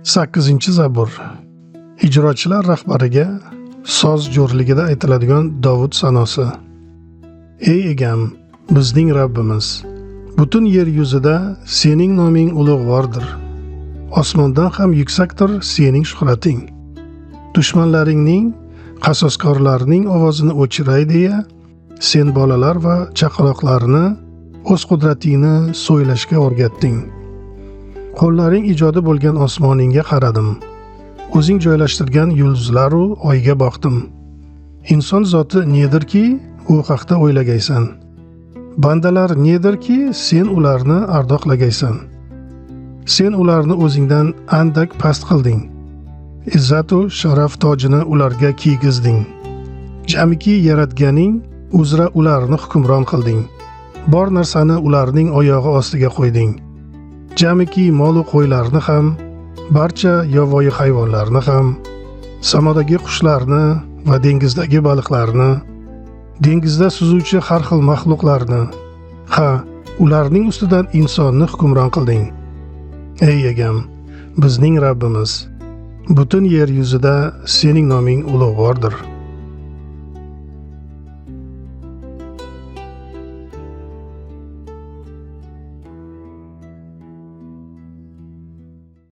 8-zabur. Ijrochilar rahbariga soz jo'rligida aytiladigan Dovud sanosi. Ey egam, bizning Rabbimiz, butun yer yuzida sening noming ulug'vordir. Osmondan ham yuksakdir sening shuhrating. Dushmanlaringning, qasoskorlarning ovozini o'chiray deya, sen bolalar va chaqaloqlarni o'z qudratingni so'ylashga o'rgatding. Qo'llaring ijodi bo'lgan osmoningga qaradim. O'zing joylashtirgan yulduzlar u oyga boqdim. Inson zoti nedirki, u haqda o'ylagaysan. Bandalar nedirki, sen ularni ardoqlagaysan. Sen ularni o'zingdan andak past qilding. Izzatu sharaf tojini ularga kiygizding. Jamiki yaratganing uzra ularni hukmron qilding. Bor narsani ularning oyog'i ostiga qo'yding. Jamiki mol-u qo'ylarni ham, barcha yovvoyi hayvonlarni ham, samodagi qushlarni va dengizdagi baliqlarni, dengizda suzuvchi har xil maxluqlarni, ularning ustidan insonni hukmron qilding. Ey egam, bizning Rabbimiz, butun yer yuzida sening noming ulug'vordir.